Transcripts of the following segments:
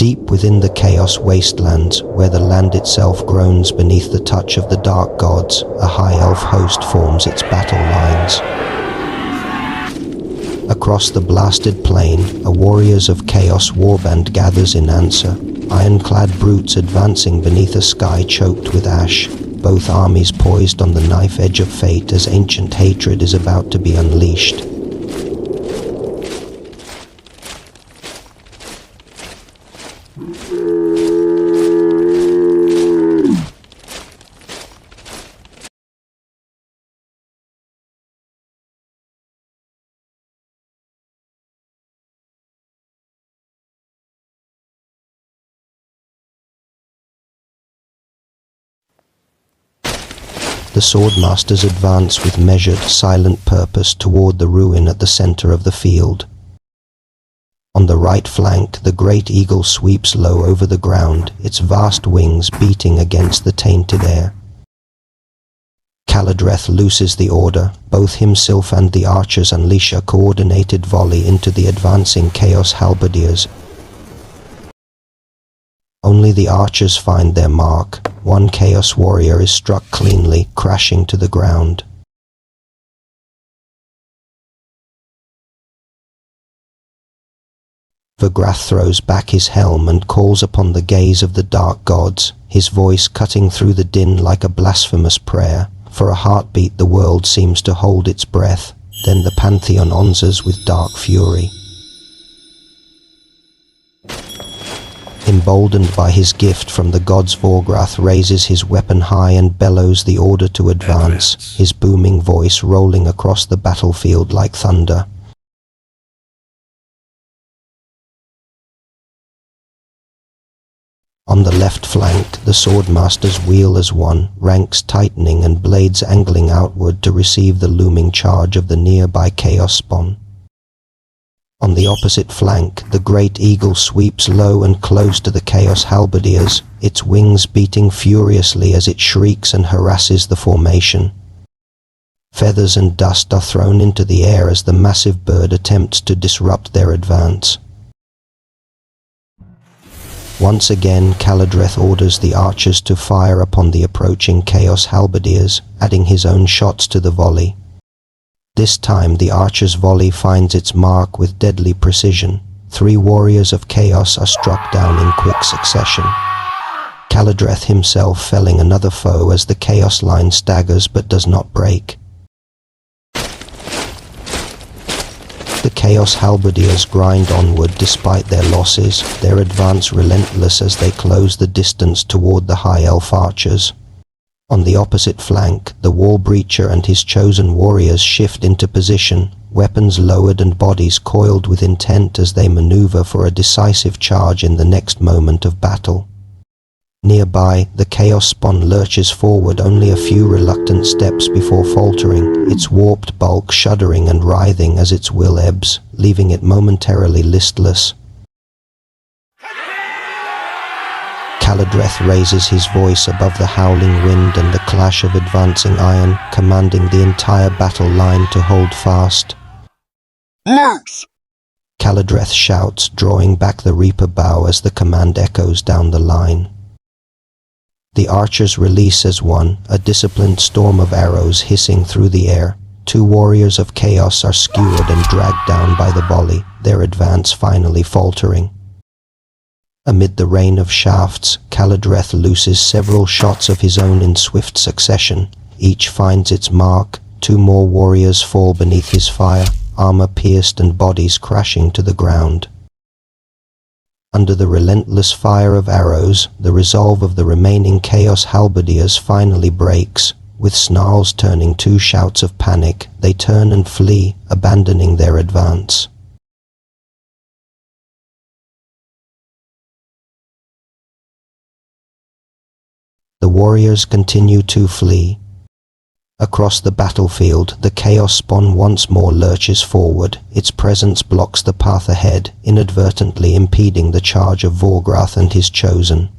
Deep within the Chaos Wastelands, where the land itself groans beneath the touch of the dark gods, a high elf host forms its battle lines. Across the blasted plain, a warriors of Chaos warband gathers in answer, ironclad brutes advancing beneath a sky choked with ash, both armies poised on the knife edge of fate as ancient hatred is about to be unleashed. The swordmasters advance with measured, silent purpose toward the ruin at the center of the field. On the right flank, the great eagle sweeps low over the ground, its vast wings beating against the tainted air. Caladreth looses the order. Both himself and the archers unleash a coordinated volley into the advancing Chaos halberdiers. Only the archers find their mark. One Chaos warrior is struck cleanly, crashing to the ground. Vorgrath throws back his helm and calls upon the gaze of the dark gods, his voice cutting through the din like a blasphemous prayer. For a heartbeat the world seems to hold its breath, then the pantheon answers with dark fury. Emboldened by his gift from the gods, Vorgrath raises his weapon high and bellows the order to advance, his booming voice rolling across the battlefield like thunder. On the left flank, the swordmasters wheel as one, ranks tightening and blades angling outward to receive the looming charge of the nearby Chaos Spawn. On the opposite flank, the great eagle sweeps low and close to the Chaos halberdiers, its wings beating furiously as it shrieks and harasses the formation. Feathers and dust are thrown into the air as the massive bird attempts to disrupt their advance. Once again, Caladreth orders the archers to fire upon the approaching Chaos halberdiers, adding his own shots to the volley. This time the archer's volley finds its mark with deadly precision. 3 warriors of Chaos are struck down in quick succession. Caladreth himself felling another foe as the Chaos line staggers but does not break. The Chaos halberdiers grind onward despite their losses, their advance relentless as they close the distance toward the high elf archers. On the opposite flank, the wall breacher and his chosen warriors shift into position, weapons lowered and bodies coiled with intent as they maneuver for a decisive charge in the next moment of battle. Nearby, the Chaos Spawn lurches forward only a few reluctant steps before faltering, its warped bulk shuddering and writhing as its will ebbs, leaving it momentarily listless. Caladreth raises his voice above the howling wind and the clash of advancing iron, commanding the entire battle line to hold fast. Moose! Caladreth shouts, drawing back the Reaper bow as the command echoes down the line. The archers release as one, a disciplined storm of arrows hissing through the air. 2 warriors of Chaos are skewered and dragged down by the volley, their advance finally faltering. Amid the rain of shafts, Caladreth looses several shots of his own in swift succession. Each finds its mark. 2 more warriors fall beneath his fire, armor pierced and bodies crashing to the ground. Under the relentless fire of arrows, the resolve of the remaining Chaos halberdiers finally breaks. With snarls turning 2 shouts of panic, they turn and flee, abandoning their advance. The warriors continue to flee. Across the battlefield, the Chaos Spawn once more lurches forward. Its presence blocks the path ahead, inadvertently impeding the charge of Vorgrath and his chosen.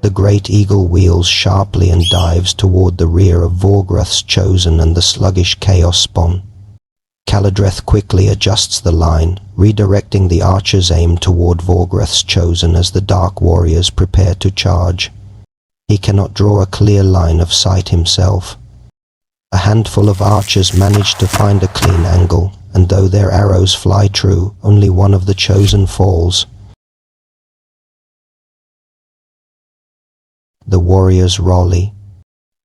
The great eagle wheels sharply and dives toward the rear of Vorgrath's chosen and the sluggish Chaos Spawn. Caladreth quickly adjusts the line, redirecting the archer's aim toward Vorgrath's chosen as the Dark Warriors prepare to charge. He cannot draw a clear line of sight himself. A handful of archers manage to find a clean angle, and though their arrows fly true, only one of the chosen falls. The warriors rally.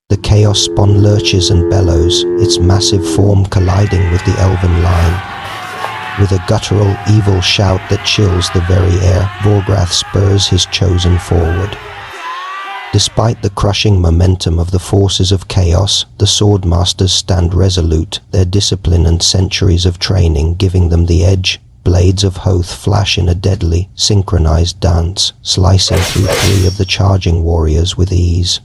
The chaos spawn lurches and bellows, its massive form colliding with the elven line. With a guttural, evil shout that chills the very air, Vorgrath spurs his chosen forward. Despite the crushing momentum of the forces of chaos, the Swordmasters stand resolute, their discipline and centuries of training giving them the edge. Blades of Hoth flash in a deadly, synchronized dance, slicing through 3 of the charging warriors with ease.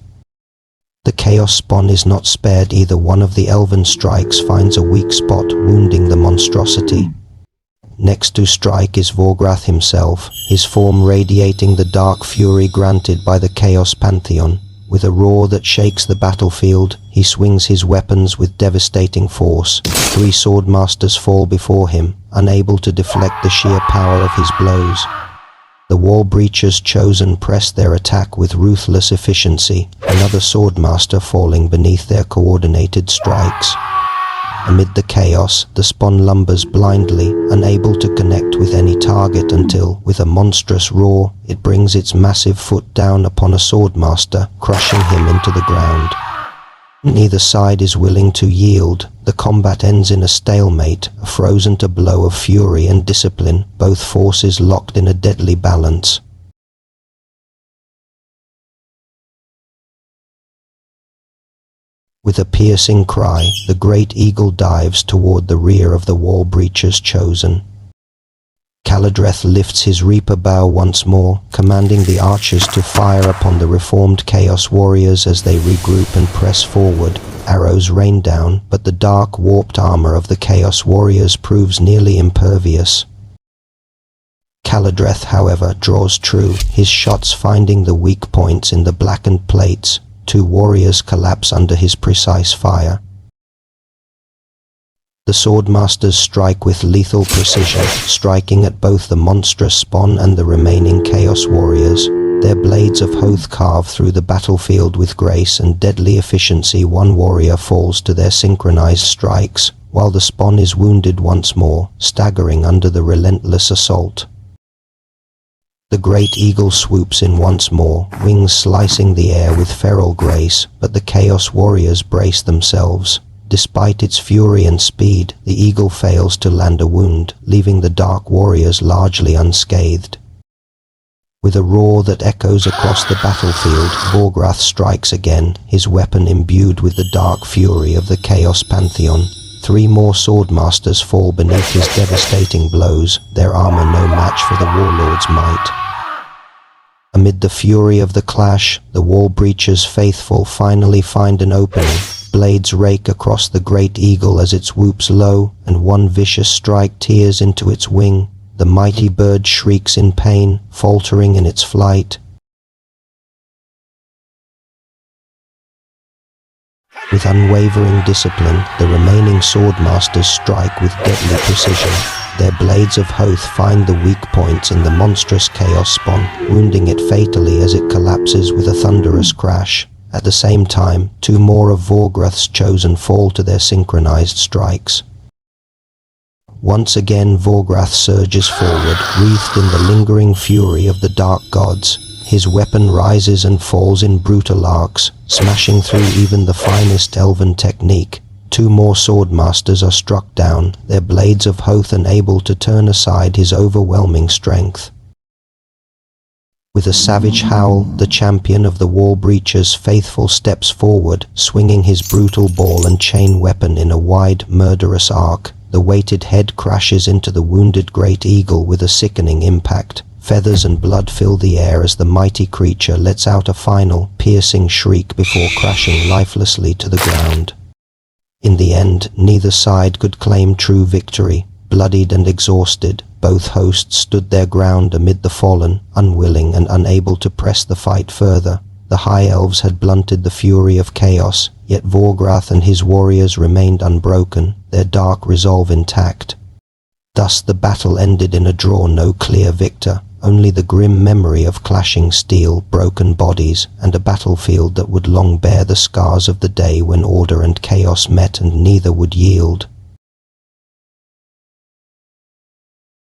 The Chaos Spawn is not spared either. One of the elven strikes finds a weak spot, wounding the monstrosity. Next to strike is Vorgrath himself, his form radiating the dark fury granted by the Chaos Pantheon. With a roar that shakes the battlefield, he swings his weapons with devastating force. 3 Swordmasters fall before him, unable to deflect the sheer power of his blows. The Wall Breachers chosen press their attack with ruthless efficiency, another Swordmaster falling beneath their coordinated strikes. Amid the chaos, the spawn lumbers blindly, unable to connect with any target until, with a monstrous roar, it brings its massive foot down upon a Swordmaster, crushing him into the ground. Neither side is willing to yield. The combat ends in a stalemate, a frozen to blow of fury and discipline, both forces locked in a deadly balance. With a piercing cry, the great eagle dives toward the rear of the Wall Breachers chosen. Caladreth lifts his Reaper bow once more, commanding the archers to fire upon the reformed Chaos Warriors as they regroup and press forward. Arrows rain down, but the dark, warped armor of the Chaos Warriors proves nearly impervious. Caladreth, however, draws true, his shots finding the weak points in the blackened plates. 2 warriors collapse under his precise fire. The Swordmasters strike with lethal precision, striking at both the monstrous spawn and the remaining Chaos Warriors. Their blades of Hoth carve through the battlefield with grace and deadly efficiency. 1 warrior falls to their synchronized strikes, while the spawn is wounded once more, staggering under the relentless assault. The great eagle swoops in once more, wings slicing the air with feral grace, but the Chaos Warriors brace themselves. Despite its fury and speed, the eagle fails to land a wound, leaving the Dark Warriors largely unscathed. With a roar that echoes across the battlefield, Vorgrath strikes again, his weapon imbued with the dark fury of the Chaos Pantheon. 3 more Swordmasters fall beneath his devastating blows, their armor no match for the Warlord's might. Amid the fury of the clash, the Wall Breachers faithful finally find an opening. Blades rake across the great eagle as it swoops low, and 1 vicious strike tears into its wing. The mighty bird shrieks in pain, faltering in its flight. With unwavering discipline, the remaining Swordmasters strike with deadly precision. Their blades of Hoth find the weak points in the monstrous Chaos Spawn, wounding it fatally as it collapses with a thunderous crash. At the same time, 2 more of Vorgrath's chosen fall to their synchronized strikes. Once again Vorgrath surges forward, wreathed in the lingering fury of the dark gods. His weapon rises and falls in brutal arcs, smashing through even the finest elven technique. 2 more Swordmasters are struck down, their blades of Hoth unable to turn aside his overwhelming strength. With a savage howl, the champion of the Wall Breachers faithful steps forward, swinging his brutal ball and chain weapon in a wide, murderous arc. The weighted head crashes into the wounded great eagle with a sickening impact. Feathers and blood fill the air as the mighty creature lets out a final, piercing shriek before crashing lifelessly to the ground. In the end, neither side could claim true victory. Bloodied and exhausted, both hosts stood their ground amid the fallen, unwilling and unable to press the fight further. The High Elves had blunted the fury of chaos, yet Vorgrath and his warriors remained unbroken, their dark resolve intact. Thus the battle ended in a draw, no clear victor, only the grim memory of clashing steel, broken bodies, and a battlefield that would long bear the scars of the day when order and chaos met and neither would yield.